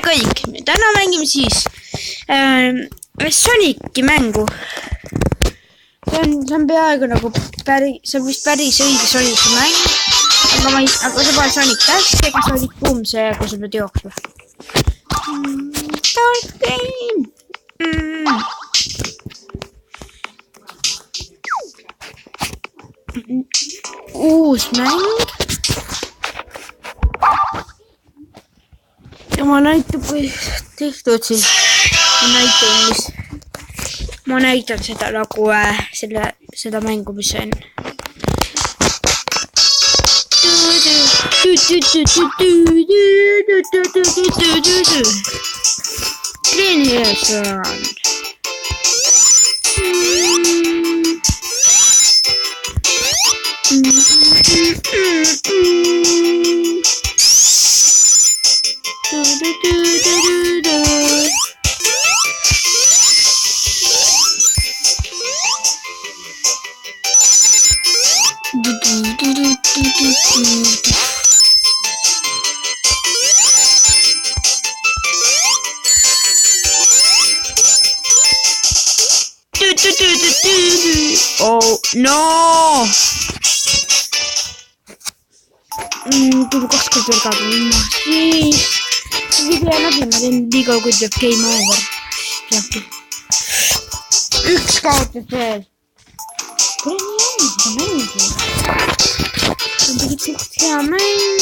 kõik, täna mängime siis Sonici mängu. See on peaaegu nagu see on vist päris õige Sonici mäng, aga see pole Sonic Dash ega Sonic Boom, see, kus sa pead jooksma. Dark game! Uus mäng. Ja ma näitan, kui tehtud siis. Ma näitan seda nagu seda mängu, mis see on. Genius Round. Oh no! Tuli 2 korda jalgada minna. Siis video läbi, ma teen liiga kui teeb game over. Üks kaotas veel. Kuule nii on, seda mängu. See on tegelikult hea mäng.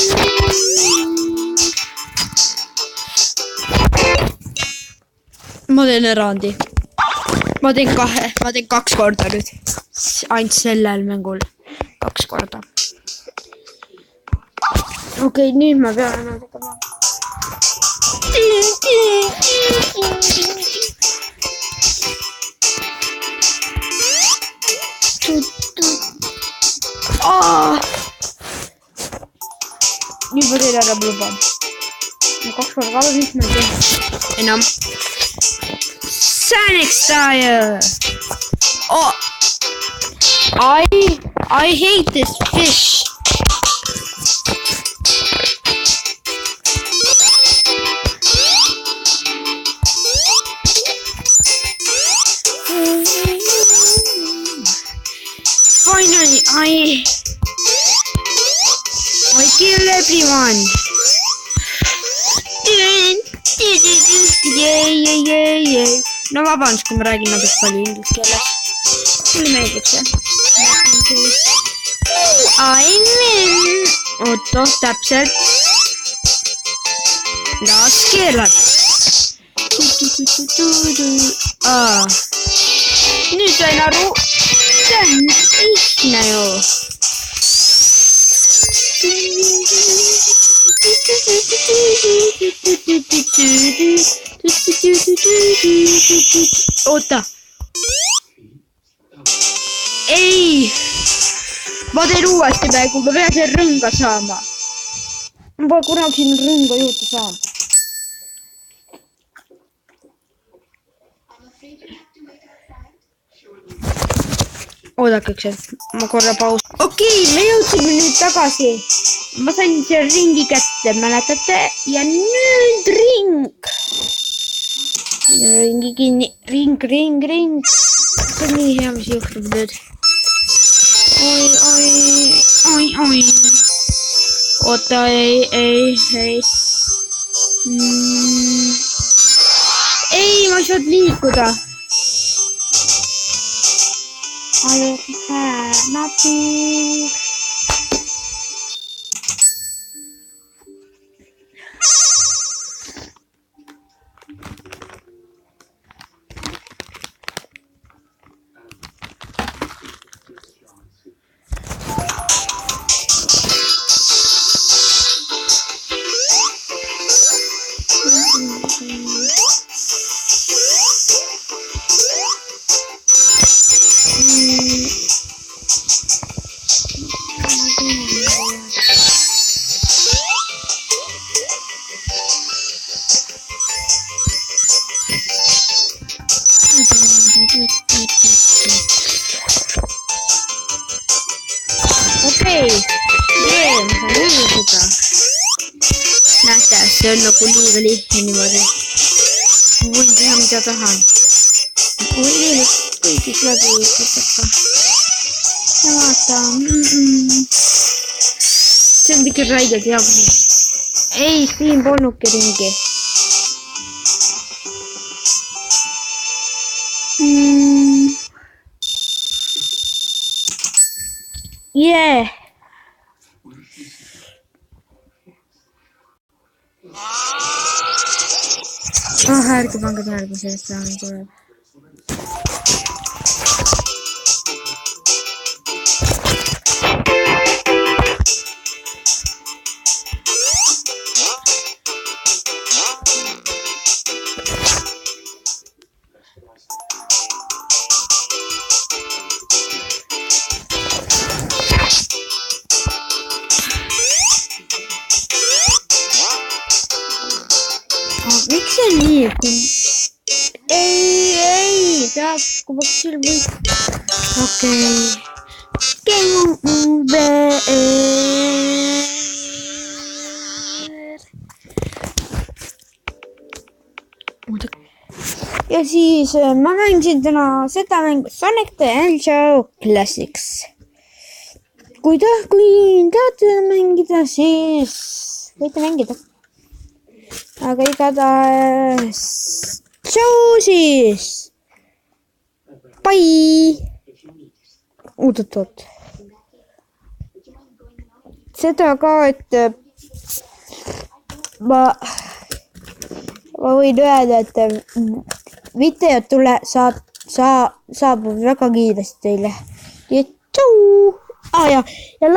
Ma teen erandi. Ma teen 2 korda nüüd. Ainult sellel mängul 2 korda. Okei, nüüd ma pean enam tegema. Nüüd ma teen ära luban. 2 korda kalu, nüüd ma teen enam. Sonic style! Oh! I hate this fish. Finally, I kill everyone. Yay. No vabandust, kui ma räägin natuke palju inglise keeles. Mulle meeldib see. I'm in. Oota, täpselt. Las keelad. Nüüd sain aru. See on lihtne ju. Oota. Ei. Ma teen uuesti mängu, ma pean siin rõnga saama. Ma pole kunagi siin rõnga juurde saanud. Oodake üks hetk, ma korra paus. Okei, me jõudsime nüüd tagasi. Ma sain selle ringi kätte, mäletate? Ja nüüd ring. Ringi kinni, ring. See on nii hea, mis juhtub nüüd. Oi. Oota, ei. Ei, ma ei saanud liikuda. I have nothing. Okei, teen seda. Näete, see on nagu liiga lihtne niimoodi. Võin teha mida tahan. Oi veel kõigis läbi võtaka. Ja vaata. See on ikka räigelt hea. Ei, siin polnudki ringi. Yeah. Ärge pange tähele, kui sellest saami tuleb. Miks see on nii, et ei, peab, kui peaks siin või... Okei. Game over. Ja siis ma mängisin täna seda mängu Sonic the Hedgehog Classics. Kui tahate mängida, siis võite mängida. Aga igatahes tšau siis. Bye. Oot. Seda ka, et ma võin öelda, et videod saabub väga kiiresti teile. Ja tšau. Ja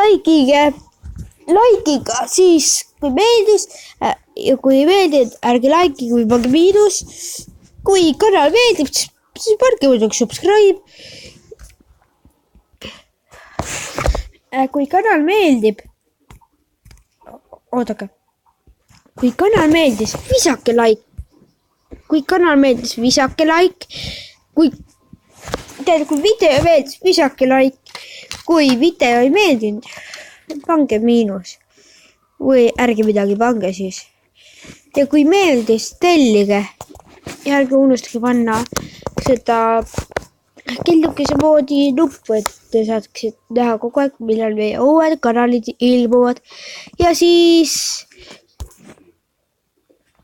like'iga siis, kui meeldis, ja kui ei meeldid, ärge like'i, kui pange miinus. Kui kanal meeldib, siis pange muidugi subscribe. Kui kanal meeldib, oodake. Kui kanal meeldis, visake like. Kui kanal meeldis, visake like. Kui video meeldis, visake like. Kui video ei meeldinud, pange miinus. Või ärge midagi pange siis. Ja kui meeldis, tellige. Ja ärge unustage panna seda kellukese moodi nuppu, et te saaksite näha kogu aeg, millal meie uued kanalid ilmuvad. Ja siis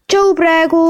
tšau praegu.